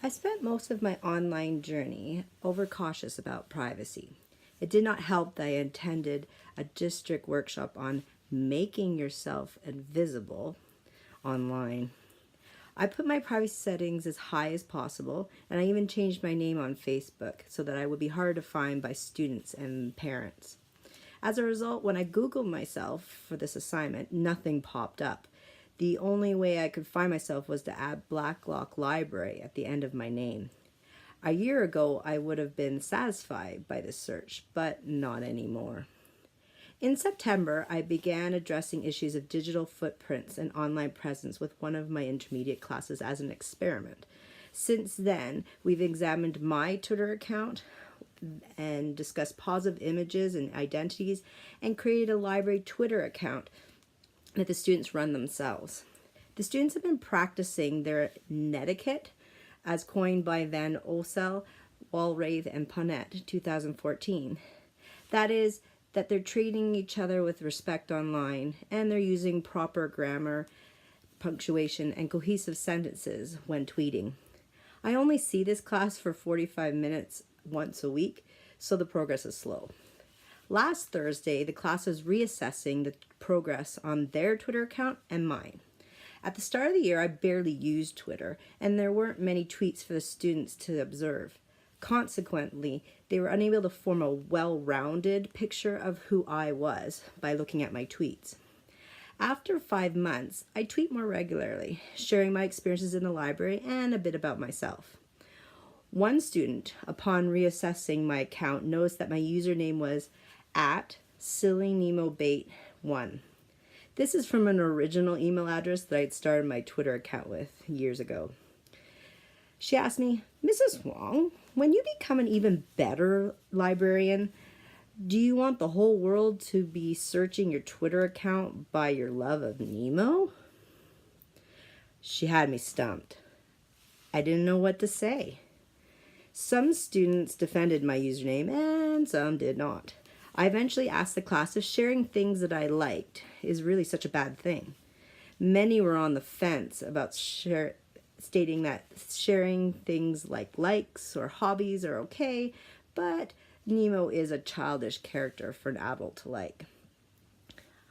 I spent most of my online journey overcautious about privacy. It did not help that I attended a district workshop on making yourself invisible online. I put my privacy settings as high as possible, and I even changed my name on Facebook so that I would be hard to find by students and parents. As a result, when I Googled myself for this assignment, nothing popped up. The only way I could find myself was to add Blacklock Library at the end of my name. A year ago, I would have been satisfied by this search, but not anymore. In September, I began addressing issues of digital footprints and online presence with one of my intermediate classes as an experiment. Since then, we've examined my Twitter account and discussed positive images and identities and created a library Twitter account that the students run themselves. The students have been practicing their netiquette as coined by Van Ossel, Walraith, and Ponette, 2014. That is, that they're treating each other with respect online and they're using proper grammar, punctuation, and cohesive sentences when tweeting. I only see this class for 45 minutes once a week, so the progress is slow. Last Thursday, the class was reassessing the progress on their Twitter account and mine. At the start of the year, I barely used Twitter, and there weren't many tweets for the students to observe. Consequently, they were unable to form a well-rounded picture of who I was by looking at my tweets. After 5 months, I tweet more regularly, sharing my experiences in the library and a bit about myself. One student, upon reassessing my account, noticed that my username was @SillyNemoBait1. This is from an original email address that I had started my Twitter account with years ago. She asked me, "Mrs. Wong, when you become an even better librarian, do you want the whole world to be searching your Twitter account by your love of Nemo?" She had me stumped. I didn't know what to say. Some students defended my username and some did not. I eventually asked the class if sharing things that I liked is really such a bad thing. Many were on the fence about stating that sharing things like likes or hobbies are okay, but Nemo is a childish character for an adult to like.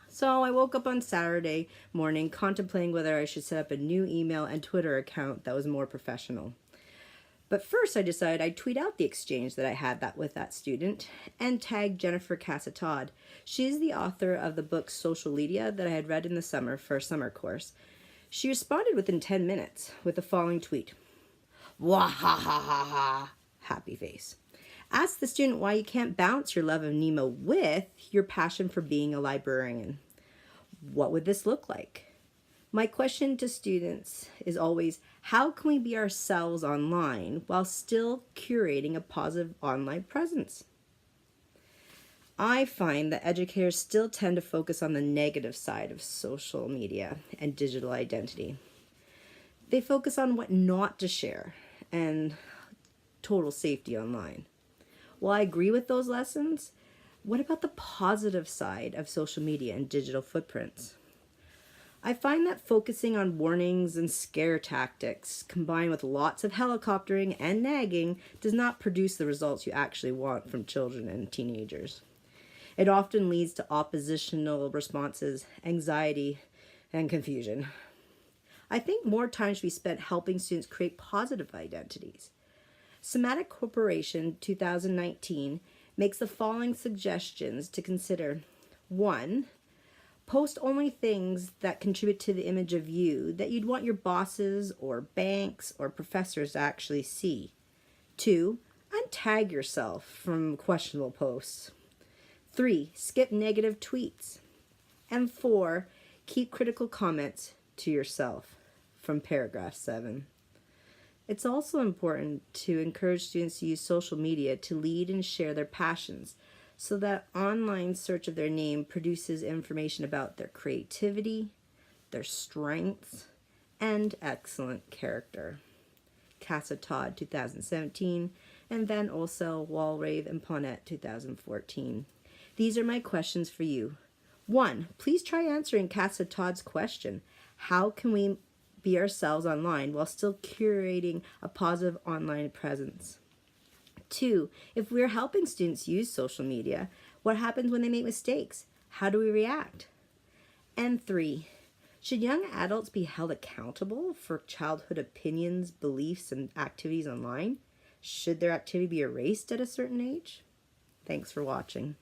So I woke up on Saturday morning contemplating whether I should set up a new email and Twitter account that was more professional. But first I decided I'd tweet out the exchange that I had with that student and tag Jennifer Casatod. She's the author of the book Social Media that I had read in the summer for a summer course. She responded within 10 minutes with the following tweet. "Wah ha ha ha ha, happy face. Ask the student why you can't balance your love of Nemo with your passion for being a librarian. What would this look like?" My question to students is always, how can we be ourselves online while still curating a positive online presence? I find that educators still tend to focus on the negative side of social media and digital identity. They focus on what not to share and total safety online. While I agree with those lessons, what about the positive side of social media and digital footprints? I find that focusing on warnings and scare tactics combined with lots of helicoptering and nagging does not produce the results you actually want from children and teenagers. It often leads to oppositional responses, anxiety, and confusion. I think more time should be spent helping students create positive identities. Somatic Corporation 2019 makes the following suggestions to consider. 1. Post only things that contribute to the image of you that you'd want your bosses or banks or professors to actually see. 2. Untag yourself from questionable posts. 3. Skip negative tweets. And 4. Keep critical comments to yourself, from paragraph 7. It's also important to encourage students to use social media to lead and share their passions, so that online search of their name produces information about their creativity, their strengths, and excellent character. Casatod 2017, and Van Ossel, Walraith, and Ponette 2014. These are my questions for you. 1. Please try answering Casatod's question. How can we be ourselves online while still curating a positive online presence? 2, if we're helping students use social media, what happens when they make mistakes? How do we react? And 3, should young adults be held accountable for childhood opinions, beliefs, and activities online? Should their activity be erased at a certain age? Thanks for watching.